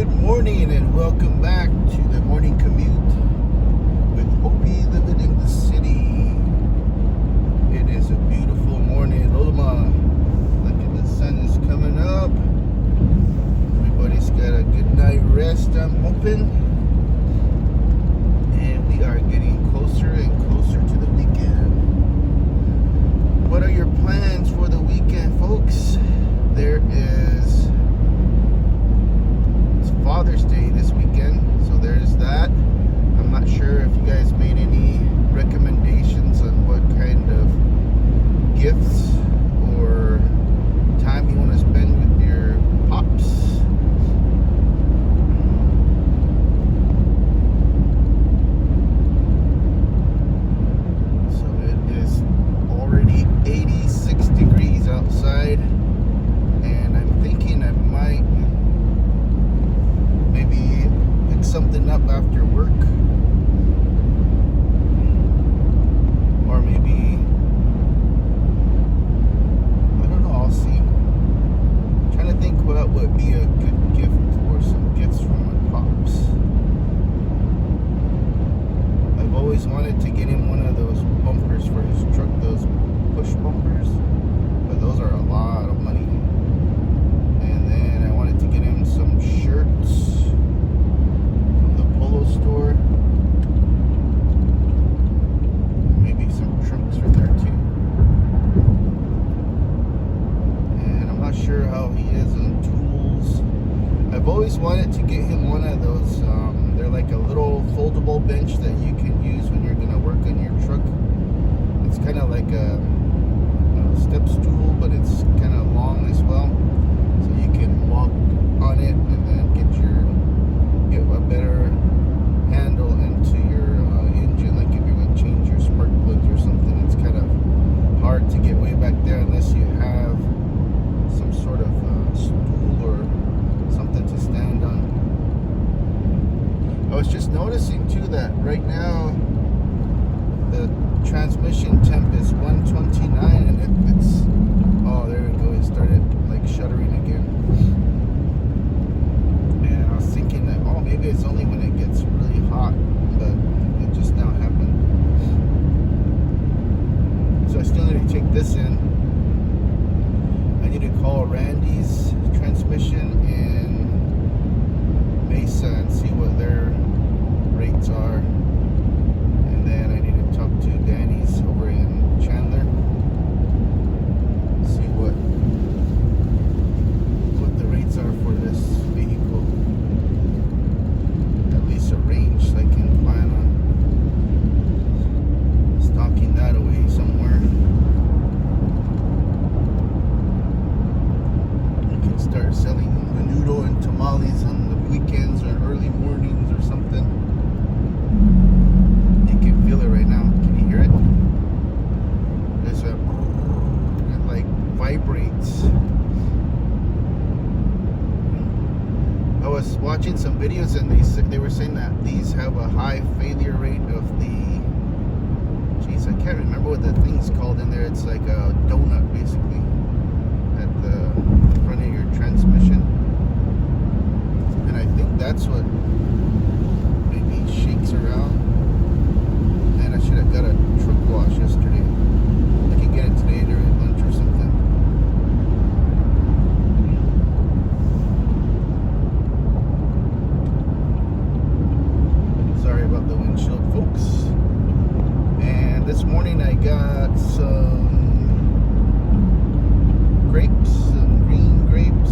Good morning and welcome back to the morning commute with Opie living in the city. It is a beautiful morning. Loloma, look at the sun is coming up. Everybody's got a good night rest, I'm hoping. And we are getting closer and closer to the weekend. What are your plans for the weekend, folks? It's Father's Day this weekend, so there's that. I'm not sure if you guys made any recommendations on what kind of gifts or time you want to spend with your pops. So it is already 86 degrees outside, and I'm thinking I might maybe pick something up after work, or maybe, I don't know, I'll see. I'm trying to think what would be a good gift or some gifts from my pops. I've always wanted to get him one of those bumpers for his truck, those push bumpers, but those are a lot of money. And then I wanted to get him some shirts from the Polo store. Maybe some trunks from there too. And I'm not sure how he is on tools. I've always wanted to get him one of those, they're like a little foldable bench that you can use when you're gonna work on your truck. It's kind of like a step stool, but it's kind of long as well, so you can walk on it and then get a better handle into your engine, like if you're going to change your spark plugs or something. It's kind of hard to get way back there unless you have some sort of stool or something to stand on. I was just noticing too that right now the transmission temp is 129, and it's oh, there we go, it started like shuddering again. And I was thinking that, oh, maybe it's only when it gets really hot, but it just now happened. So I still need to take this in. I need to call Randy's transmission in Mesa and see what their rates are. And then I need to talk to Danny's over in Chandler, see what the rates are for this vehicle. At least a range so I can plan on stocking that away somewhere. We can start selling menudo and tamales on the weekends or early mornings or something. You can feel it right now. Can you hear it? There's it like vibrates. I was watching some videos and they were saying that these have a high failure rate of the, geez, I can't remember what the thing's called in there. It's like a donut basically at the front of your transmission. And I think that's what maybe shakes around. And I should have got a truck wash yesterday. I can get it today during lunch or something. Sorry about the windshield, folks. And this morning I got some grapes, some green grapes,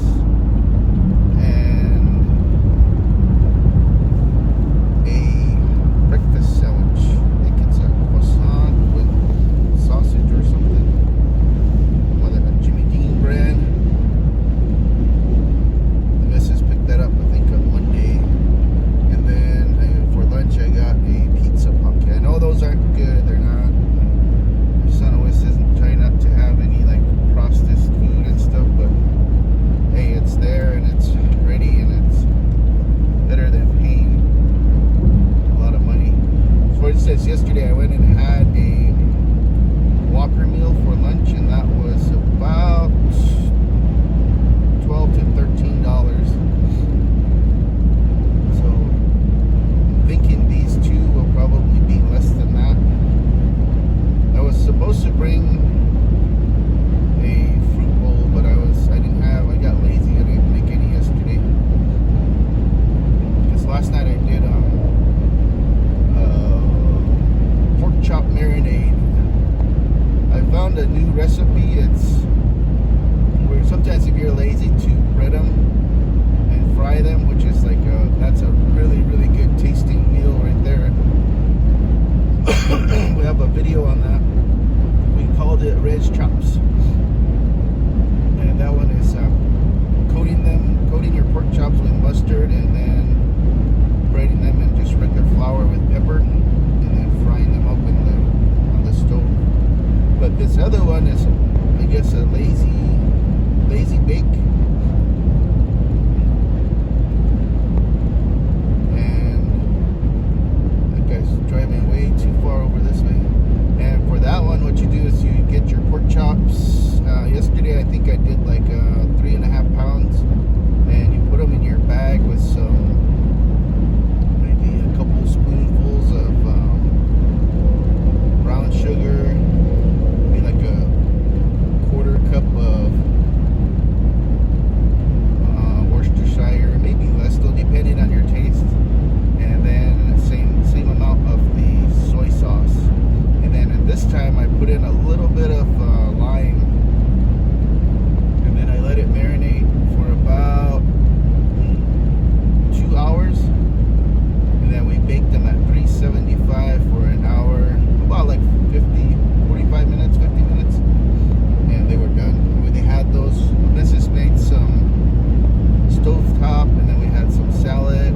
chop, and then we had some salad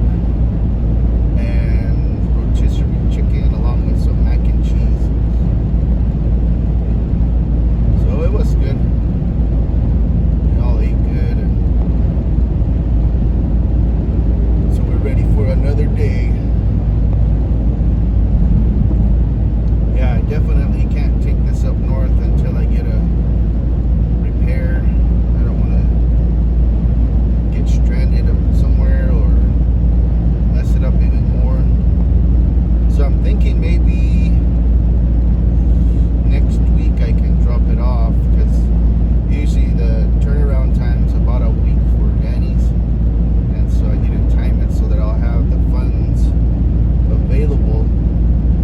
and rotisserie chicken along with some mac and cheese. So it was good. We all ate good, and so we're ready for another day. Yeah, I definitely can't take this up north until I get a repair. I don't want to get stranded up somewhere or mess it up even more. So I'm thinking maybe next week I can drop it off, because usually the turnaround time is about a week for Danny's, and so I need to time it so that I'll have the funds available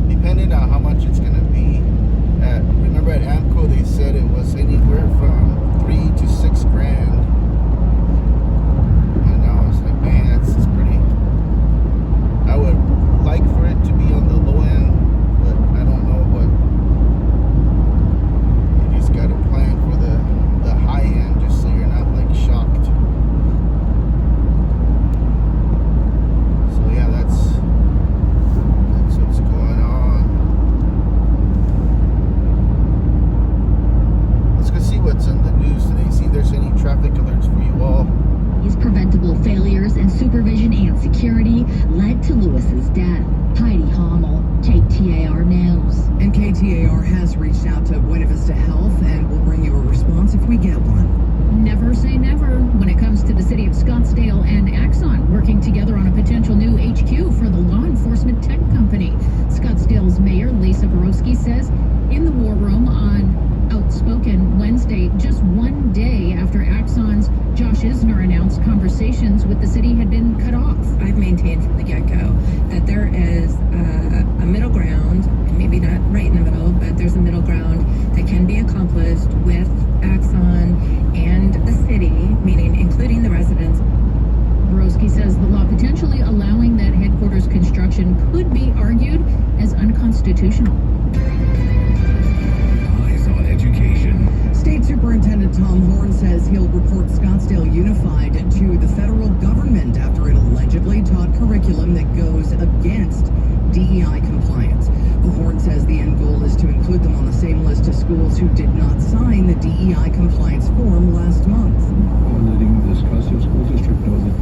depending on how much it's going to be. Remember at Amco they said it was anywhere from $3,000 to $6,000, and I was like, man, that's pretty. I would like for it to be on the low end, but I don't know what. You just got to plan for the high end, just so you're not like shocked. So yeah, that's what's going on. Let's go see what's in the news today. See if there's any traffic alerts for you all. These preventable failures in supervision and security led to Lewis's death. Heidi Hommel, KTAR News. And KTAR has reached out to Buena Vista Health and will bring you a response if we get one. Never say never when it comes to the city of Scottsdale and Axon working together on a potential new HQ for the law enforcement tech company. Scottsdale's mayor, Lisa Borowski, says in the war room on Outspoken Wednesday, just one day after Axon's Josh Isner announced conversations with the city had been cut off. I've maintained from the get-go that there is a middle ground, and maybe not right in the middle, but there's a middle ground that can be accomplished with Axon and the city, meaning including the residents. Borowski says the law potentially allowing that headquarters construction could be argued as unconstitutional. Eyes on education. State Superintendent Tom Horn says he'll report Scottsdale Unified to the federal government after it allegedly taught curriculum that goes against DEI compliance. Horn says the end goal is to include them on the same list of schools who did not sign the DEI compliance form last month. Letting the Scottsdale School District know that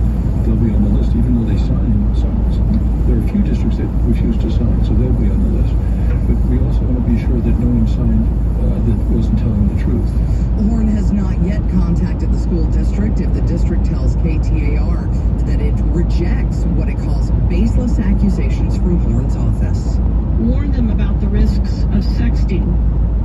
they'll be on the list, even though they signed some. There are a few districts that refuse to sign, so they'll be on the list. But we also want to be sure that no one signed that wasn't telling the truth. Horn has not yet contacted the school district. If the district tells KTAR that it rejects what it calls baseless accusations from Horn's office. Warn them about the risks of sexting.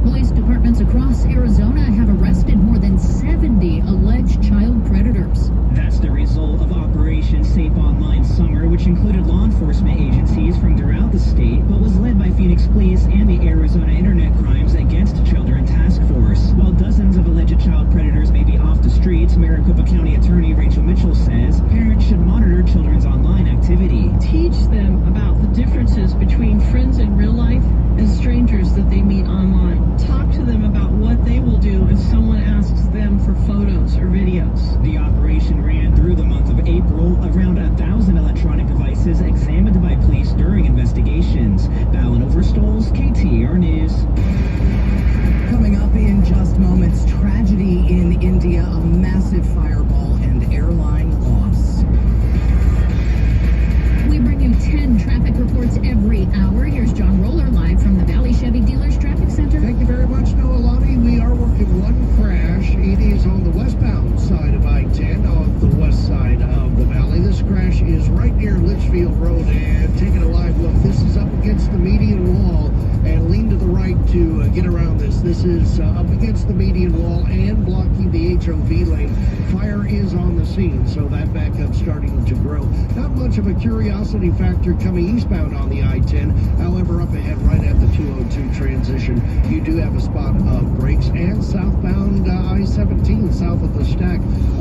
Police departments across Arizona have arrested more than 70 alleged child predators. That's the result of Operation Safe Online Summer, which included law enforcement agencies from throughout the state, but was led by Phoenix Police and the Arizona Internet Crimes Against Children Task Force. While dozens of alleged child predators may be off the streets, Maricopa County Attorney Rachel Mitchell says parents should monitor children's online activity. Teach them about the differences between friends in real life and strangers that they meet online. Talk to them about what they will do if someone asks them for photos or videos. The operation ran through the month of April. Around 1,000 electronic devices examined by police during investigations. Ballin Overstoles, KTAR News. Coming up in just moments, tragedy in India, a massive fireball and airline loss. We bring you 10 traffic reports every hour. Here's John Roller live from the Valley Chevy Dealers Traffic Center. Thank you very much, Noah Lottie. We are working one crash. It is on the westbound side of I-10 on the west side of the valley. This crash is right near Litchfield Road, and taking a live look, this is up against the median wall, and lean to the right to get around this. This is up against the median wall and blocking the HOV lane. Fire is on the scene, so that backup's starting to grow. Not much of a curiosity factor coming eastbound on the I-10. However, up ahead right at the 202 transition, you do have a spot of brakes, and southbound I-17 south of the stack,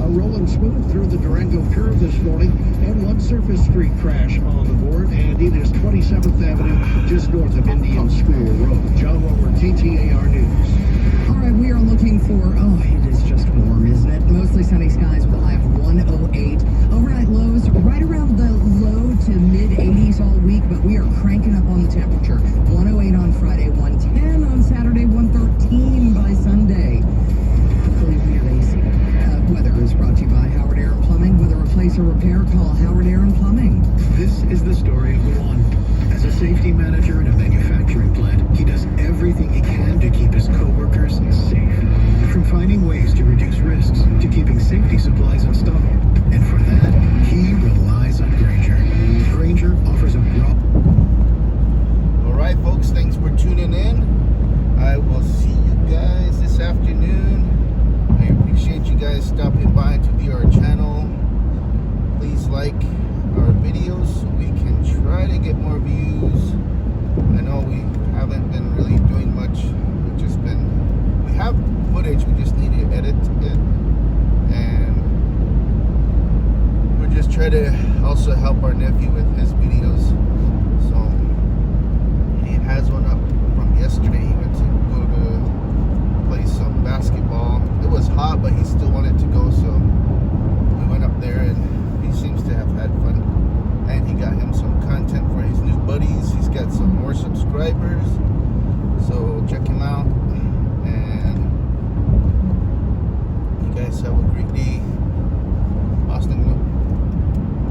rolling smooth through the Durango curve this morning, and one surface street crash on the board, and it is 27th Avenue just north of Indian School Road. John Roller, KTAR News. All right, we are looking for, it is just warm, isn't it? Mostly sunny skies with a high of 108. Overnight low place a repair, call Howard Aaron Plumbing. This is the story of the one. As a safety manager in a manufacturing plant, he does everything he can to keep his coworkers safe. From finding ways to reduce risks to keeping safety supplies in stock. And for that, he relies on Grainger. Grainger offers a broad... All right, folks, thanks for tuning in. I will see you guys this afternoon. I appreciate you guys stopping by to view our channel. Please like our videos so we can try to get more views. I know we haven't been really doing much. We have footage, we just need to edit it. And we're just trying to also help our nephew with his videos. So he has one